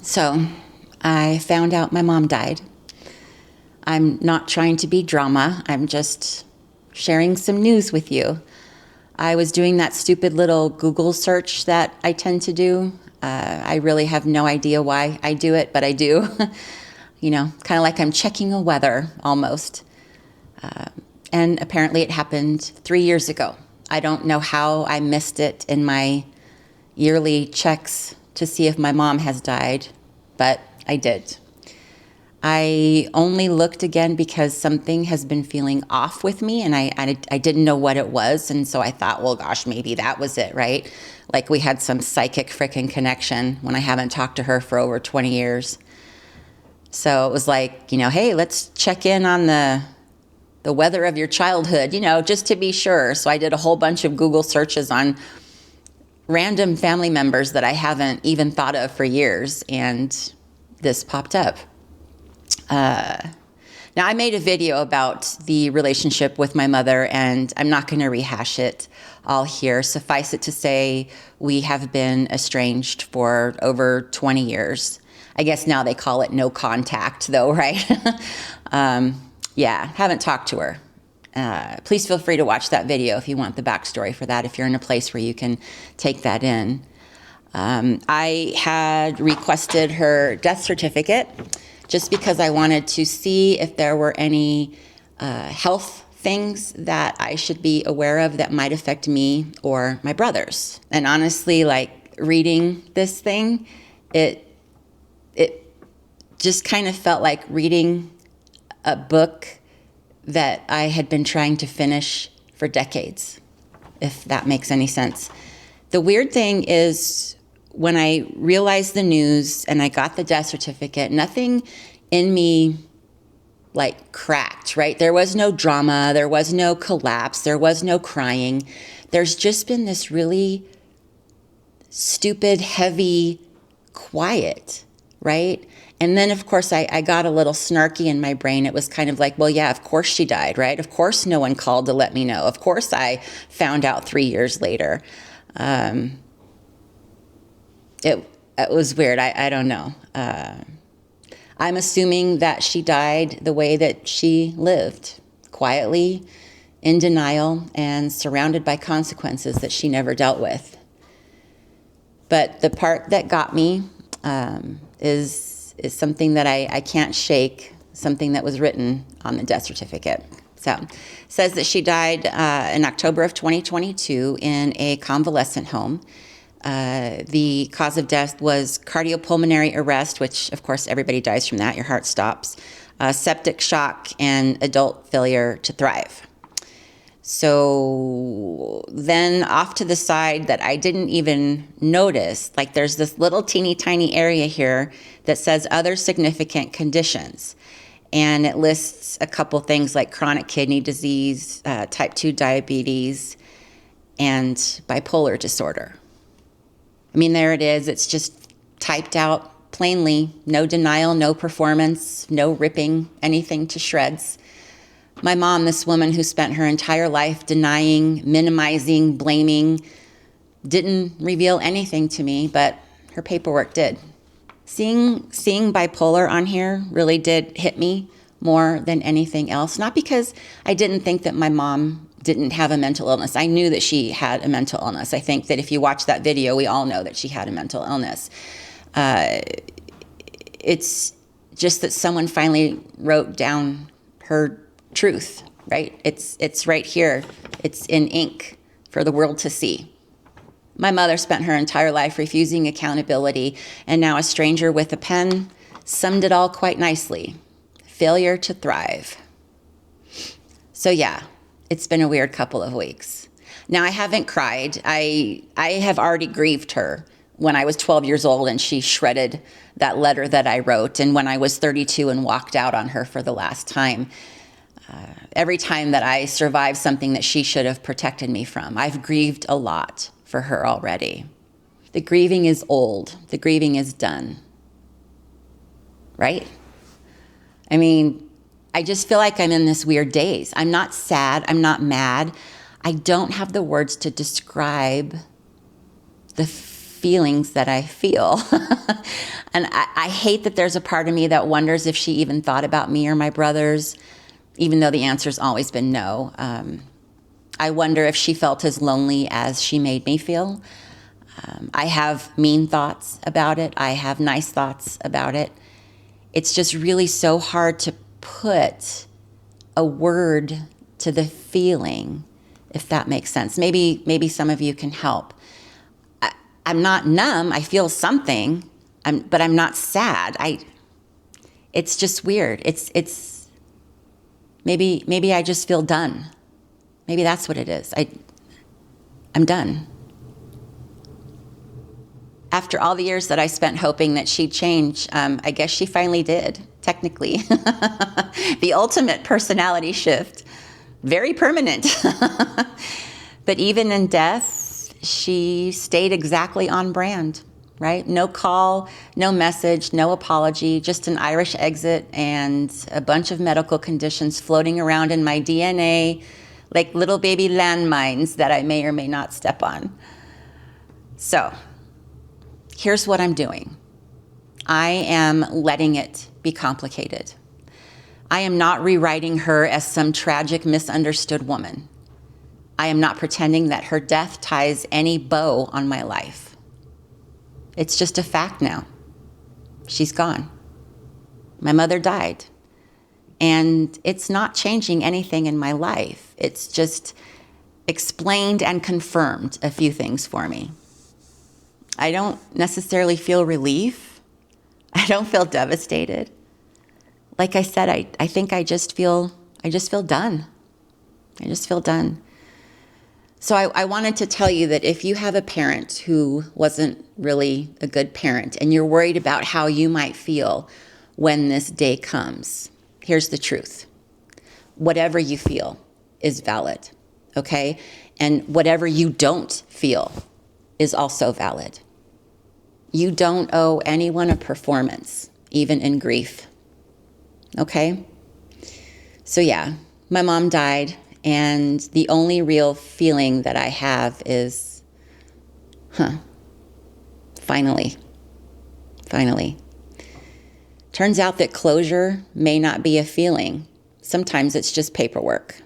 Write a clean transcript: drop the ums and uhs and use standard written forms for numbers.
So I found out my mom died. I'm not trying to be drama. I'm just sharing some news with you. I was doing that stupid little Google search that I tend to do. I really have no idea why I do it, but I do. Kind of like I'm checking a weather almost. And apparently it happened 3 years ago. I don't know how I missed it in my yearly checks to see if my mom has died, but I did. I only looked again because something has been feeling off with me, and I didn't know what it was, and so I thought, well, gosh, maybe that was it, right? Like we had some psychic frickin' connection when I haven't talked to her for over 20 years. So it was like, hey, let's check in on the weather of your childhood, just to be sure. So I did a whole bunch of Google searches on random family members that I haven't even thought of for years, and this popped up. Now, I made a video about the relationship with my mother, and I'm not going to rehash it all here. Suffice it to say, we have been estranged for over 20 years. I guess now they call it no contact, though, right? Haven't talked to her. Please feel free to watch that video if you want the backstory for that, if you're in a place where you can take that in. I had requested her death certificate just because I wanted to see if there were any health things that I should be aware of that might affect me or my brothers. And honestly, like reading this thing, it just kind of felt like reading a book that I had been trying to finish for decades, if that makes any sense. The weird thing is, when I realized the news and I got the death certificate, nothing in me like cracked, right? There was no drama, there was no collapse, there was no crying. There's just been this really stupid, heavy quiet, right? And then, of course, I got a little snarky in my brain. It was kind of like, well, yeah, of course she died, right? Of course no one called to let me know. Of course I found out 3 years later. It was weird. I don't know. I'm assuming that she died the way that she lived, quietly, in denial, and surrounded by consequences that she never dealt with. But the part that got me is something that I can't shake, something that was written on the death certificate. So it says that she died in October of 2022 in a convalescent home. The cause of death was cardiopulmonary arrest, which, of course, everybody dies from that. Your heart stops. Septic shock and adult failure to thrive. So then off to the side that I didn't even notice, like there's this little teeny tiny area here that says other significant conditions. And it lists a couple things like chronic kidney disease, type 2 diabetes, and bipolar disorder. I mean, there it is. It's just typed out plainly. No denial, no performance, no ripping anything to shreds. My mom, this woman who spent her entire life denying, minimizing, blaming, didn't reveal anything to me, but her paperwork did. Seeing bipolar on here really did hit me more than anything else. Not because I didn't think that my mom didn't have a mental illness. I knew that she had a mental illness. I think that if you watch that video, we all know that she had a mental illness. It's just that someone finally wrote down her truth, right? It's right here. It's in ink for the world to see. My mother spent her entire life refusing accountability, and now a stranger with a pen summed it all quite nicely. Failure to thrive. So yeah, it's been a weird couple of weeks. Now, I haven't cried. I have already grieved her when I was 12 years old and she shredded that letter that I wrote, and when I was 32 and walked out on her for the last time. Every time that I survived something that she should have protected me from, I've grieved a lot for her already. The grieving is old. The grieving is done. Right? I mean, I just feel like I'm in this weird daze. I'm not sad. I'm not mad. I don't have the words to describe the feelings that I feel. And I hate that there's a part of me that wonders if she even thought about me or my brothers, even though the answer's always been no. I wonder if she felt as lonely as she made me feel. I have mean thoughts about it. I have nice thoughts about it. It's just really so hard to put a word to the feeling, if that makes sense. Maybe some of you can help. I'm not numb. I feel something, but I'm not sad. It's just weird. It's maybe I just feel done. Maybe that's what it is. I'm done. After all the years that I spent hoping that she'd change, I guess she finally did, technically. The ultimate personality shift. Very permanent. But even in death, she stayed exactly on brand, right? No call, no message, no apology, just an Irish exit and a bunch of medical conditions floating around in my DNA like little baby landmines that I may or may not step on. So here's what I'm doing. I am letting it be complicated. I am not rewriting her as some tragic, misunderstood woman. I am not pretending that her death ties any bow on my life. It's just a fact now. She's gone. My mother died. And it's not changing anything in my life. It's just explained and confirmed a few things for me. I don't necessarily feel relief. I don't feel devastated. Like I said, I think I just feel done. I just feel done. So I wanted to tell you that if you have a parent who wasn't really a good parent and you're worried about how you might feel when this day comes, here's the truth. Whatever you feel is valid, okay? And whatever you don't feel is also valid. You don't owe anyone a performance, even in grief, okay? So yeah, my mom died. And the only real feeling that I have is, finally. Turns out that closure may not be a feeling. Sometimes it's just paperwork.